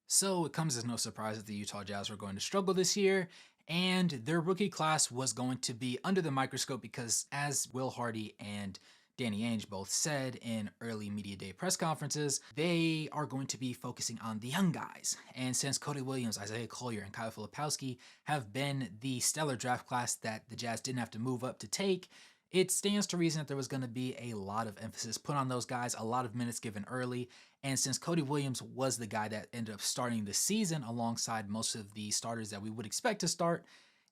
So it comes as no surprise that the Utah Jazz were going to struggle this year, and their rookie class was going to be under the microscope because, as Will Hardy and Danny Ainge both said in early media day press conferences, they are going to be focusing on the young guys. And since Cody Williams, Isaiah Collier, and Kyle Filipowski have been the stellar draft class that the Jazz didn't have to move up to take, it stands to reason that there was going to be a lot of emphasis put on those guys, a lot of minutes given early. And since Cody Williams was the guy that ended up starting the season alongside most of the starters that we would expect to start,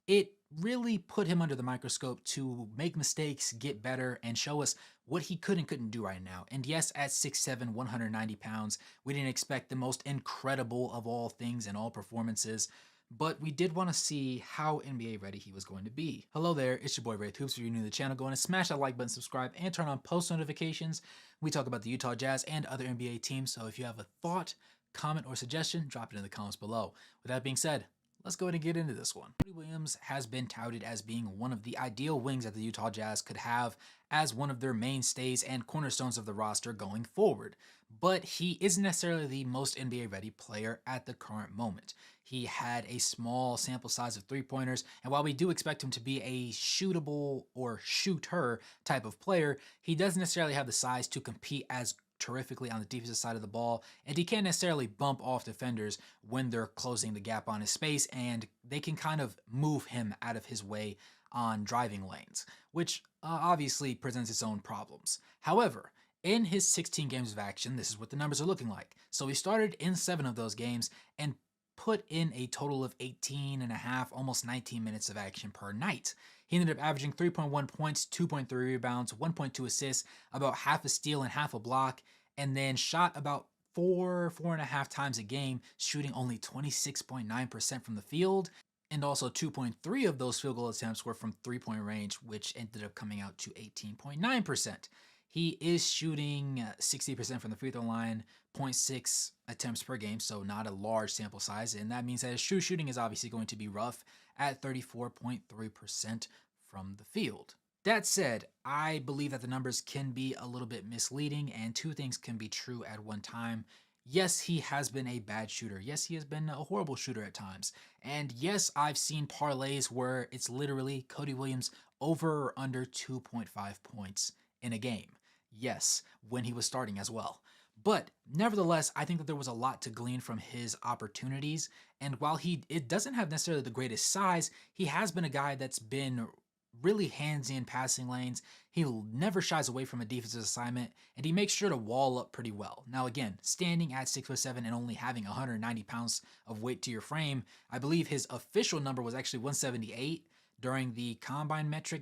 it really put him under the microscope to make mistakes, get better, and show us what he could and couldn't do right now. And yes, at 6'7", 190 pounds, we didn't expect the most incredible of all things and all performances, but we did want to see how NBA ready he was going to be. Hello there, it's your boy Wraith Hoops. If you're new to the channel, go ahead and smash that like button, subscribe, and turn on post notifications. We talk about the Utah Jazz and other NBA teams, so if you have a thought, comment, or suggestion, drop it in the comments below. With that being said, let's go ahead and get into this one. Cody Williams has been touted as being one of the ideal wings that the Utah Jazz could have as one of their mainstays and cornerstones of the roster going forward. But he isn't necessarily the most NBA ready player at the current moment. He had a small sample size of three-pointers, and while we do expect him to be a shootable or shooter type of player, he doesn't necessarily have the size to compete as terrifically on the defensive side of the ball, and he can't necessarily bump off defenders when they're closing the gap on his space, and they can kind of move him out of his way on driving lanes, which obviously presents its own problems. However, in his 16 games of action, this is what the numbers are looking like. So he started in 7 of those games and put in a total of 18 and a half, almost 19 minutes of action per night. He ended up averaging 3.1 points, 2.3 rebounds, 1.2 assists, about half a steal and half a block, and then shot about four and a half times a game, shooting only 26.9% from the field. And also 2.3 of those field goal attempts were from three-point range, which ended up coming out to 18.9%. He is shooting 60% from the free throw line, 0.6 attempts per game, so not a large sample size, and that means that his true shooting is obviously going to be rough at 34.3% from the field. That said, I believe that the numbers can be a little bit misleading, and two things can be true at one time. Yes, he has been a bad shooter. Yes, he has been a horrible shooter at times. And yes, I've seen parlays where it's literally Cody Williams over or under 2.5 points in a game. Yes, when he was starting as well. But nevertheless, I think that there was a lot to glean from his opportunities. And while it doesn't have necessarily the greatest size, he has been a guy that's been really handsy in passing lanes. He never shies away from a defensive assignment, and he makes sure to wall up pretty well. Now again, standing at 6'7" and only having 190 pounds of weight to your frame, I believe his official number was actually 178 during the combine metric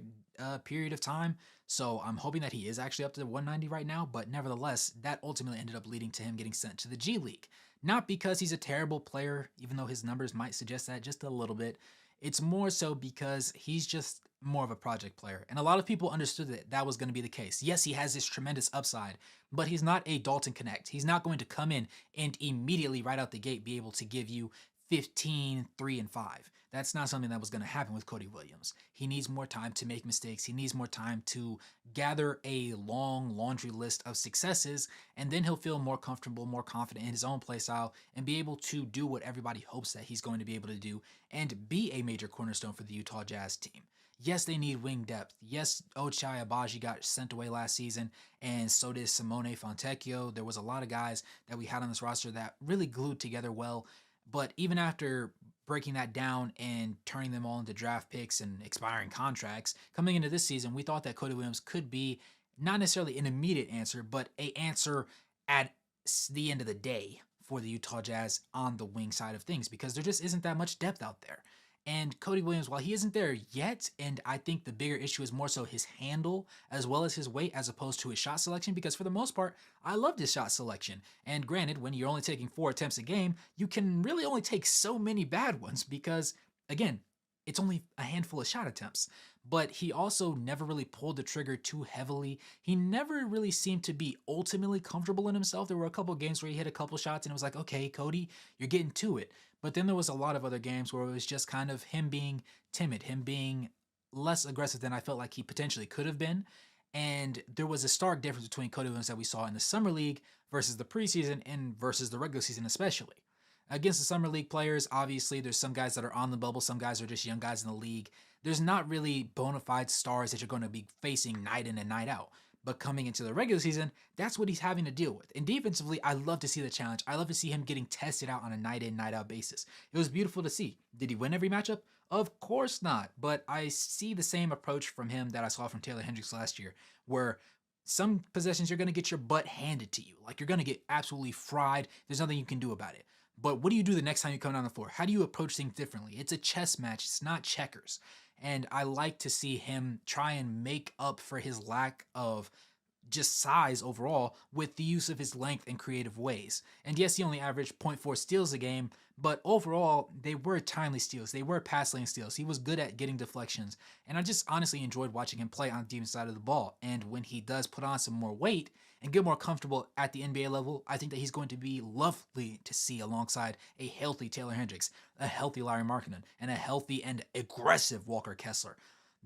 period of time. So I'm hoping that he is actually up to 190 right now, but nevertheless, that ultimately ended up leading to him getting sent to the G League. Not because he's a terrible player, even though his numbers might suggest that just a little bit. It's more so because he's just more of a project player. And a lot of people understood that that was going to be the case. Yes, he has this tremendous upside, but he's not a Dalton Connect. He's not going to come in and immediately right out the gate be able to give you 15, 3, and 5. That's not something that was going to happen with Cody Williams. He needs more time to make mistakes. He needs more time to gather a long laundry list of successes, and then he'll feel more comfortable, more confident in his own play style, and be able to do what everybody hopes that he's going to be able to do and be a major cornerstone for the Utah Jazz team. Yes, they need wing depth. Yes, Ochai Agbaji got sent away last season, and so did Simone Fontecchio. There was a lot of guys that we had on this roster that really glued together well. But even after breaking that down and turning them all into draft picks and expiring contracts, coming into this season, we thought that Cody Williams could be not necessarily an immediate answer, but an answer at the end of the day for the Utah Jazz on the wing side of things, because there just isn't that much depth out there. And Cody Williams, while he isn't there yet, and I think the bigger issue is more so his handle as well as his weight as opposed to his shot selection, because for the most part, I loved his shot selection. And granted, when you're only taking 4 attempts a game, you can really only take so many bad ones because, again, it's only a handful of shot attempts. But he also never really pulled the trigger too heavily. He never really seemed to be ultimately comfortable in himself. There were a couple games where he hit a couple shots and it was like, okay, Cody, you're getting to it. But then there was a lot of other games where it was just kind of him being timid, him being less aggressive than I felt like he potentially could have been. And there was a stark difference between Cody Williams that we saw in the Summer League versus the preseason and versus the regular season especially. Against the Summer League players, obviously, there's some guys that are on the bubble, some guys are just young guys in the league. There's not really bona fide stars that you're going to be facing night in and night out. But coming into the regular season, that's what he's having to deal with. And defensively, I love to see the challenge. I love to see him getting tested out on a night in, night out basis. It was beautiful to see. Did he win every matchup? Of course not. But I see the same approach from him that I saw from Taylor Hendricks last year, where some possessions you're going to get your butt handed to you. Like you're going to get absolutely fried. There's nothing you can do about it. But what do you do the next time you come down the floor? How do you approach things differently? It's a chess match. It's not checkers. And I like to see him try and make up for his lack of just size overall with the use of his length in creative ways. And yes, he only averaged zero point 0.4 steals a game, but overall, they were timely steals. They were pass lane steals. He was good at getting deflections. And I just honestly enjoyed watching him play on the defense side of the ball. And when he does put on some more weight and get more comfortable at the NBA level, I think that he's going to be lovely to see alongside a healthy Taylor Hendricks, a healthy Larry Markkinen, and a healthy and aggressive Walker Kessler.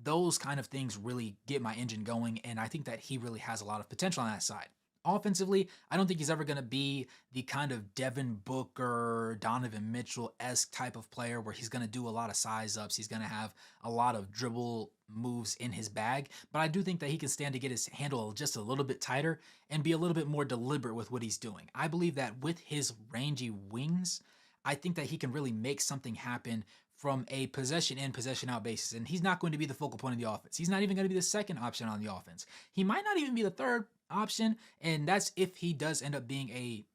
Those kind of things really get my engine going, and I think that he really has a lot of potential on that side. Offensively, I don't think he's ever going to be the kind of Devin Booker, Donovan Mitchell-esque type of player where he's going to do a lot of size ups. He's going to have a lot of dribble moves in his bag, but I do think that he can stand to get his handle just a little bit tighter and be a little bit more deliberate with what he's doing. I believe that with his rangy wings, I think that he can really make something happen from a possession in, possession out basis. And he's not going to be the focal point of the offense. He's not even going to be the second option on the offense. He might not even be the third option. And that's if he does end up being a,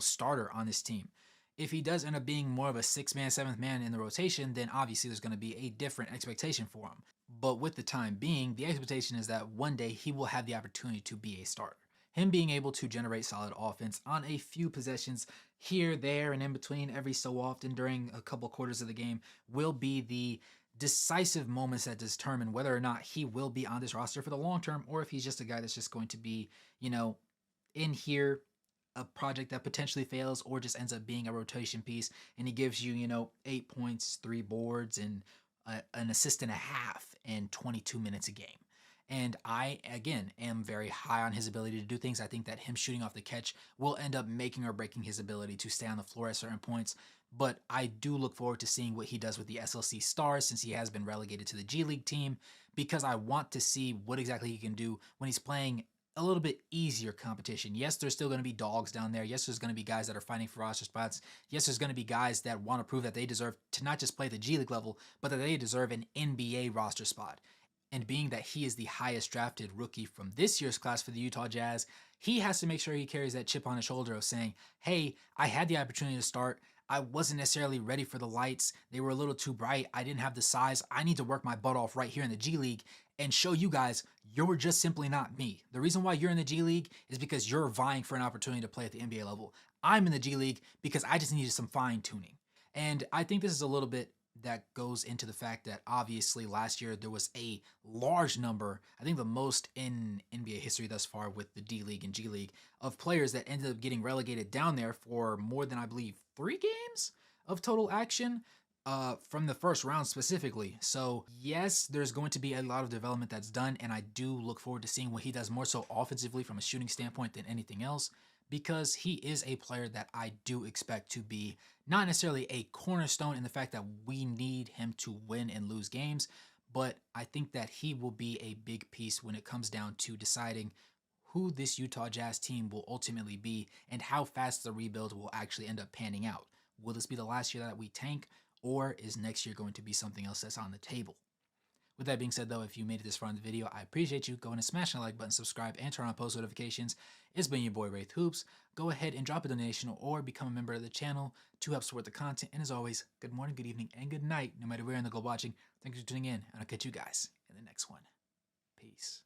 starter on this team. If he does end up being more of a sixth man, seventh man in the rotation, then obviously there's going to be a different expectation for him. But with the time being, the expectation is that one day he will have the opportunity to be a starter. Him being able to generate solid offense on a few possessions here, there, and in between every so often during a couple quarters of the game will be the decisive moments that determine whether or not he will be on this roster for the long term or if he's just a guy that's just going to be, in here, a project that potentially fails or just ends up being a rotation piece and he gives you, 8 points, 3 boards, and an assist and a half in 22 minutes a game. And I, again, am very high on his ability to do things. I think that him shooting off the catch will end up making or breaking his ability to stay on the floor at certain points. But I do look forward to seeing what he does with the SLC Stars since he has been relegated to the G League team, because I want to see what exactly he can do when he's playing a little bit easier competition. Yes, there's still going to be dogs down there. Yes, there's going to be guys that are fighting for roster spots. Yes, there's going to be guys that want to prove that they deserve to not just play the G League level, but that they deserve an NBA roster spot. And being that he is the highest drafted rookie from this year's class for the Utah Jazz, he has to make sure he carries that chip on his shoulder of saying, hey, I had the opportunity to start. I wasn't necessarily ready for the lights. They were a little too bright. I didn't have the size. I need to work my butt off right here in the G League and show you guys you're just simply not me. The reason why you're in the G League is because you're vying for an opportunity to play at the NBA level. I'm in the G League because I just needed some fine tuning. And I think this is a little bit that goes into the fact that obviously last year there was a large number, I think the most in NBA history thus far with the D League and G League, of players that ended up getting relegated down there for more than, I believe, 3 games of total action from the first round specifically. So yes, there's going to be a lot of development that's done, and I do look forward to seeing what he does more so offensively from a shooting standpoint than anything else, because he is a player that I do expect to be not necessarily a cornerstone in the fact that we need him to win and lose games, but I think that he will be a big piece when it comes down to deciding who this Utah Jazz team will ultimately be and how fast the rebuild will actually end up panning out. Will this be the last year that we tank, or is next year going to be something else that's on the table? With that being said, though, if you made it this far in the video, I appreciate you. Go ahead and smash that like button, subscribe, and turn on post notifications. It's been your boy, Wraith Hoops. Go ahead and drop a donation or become a member of the channel to help support the content. And as always, good morning, good evening, and good night, no matter where in the globe watching. Thank you for tuning in, and I'll catch you guys in the next one. Peace.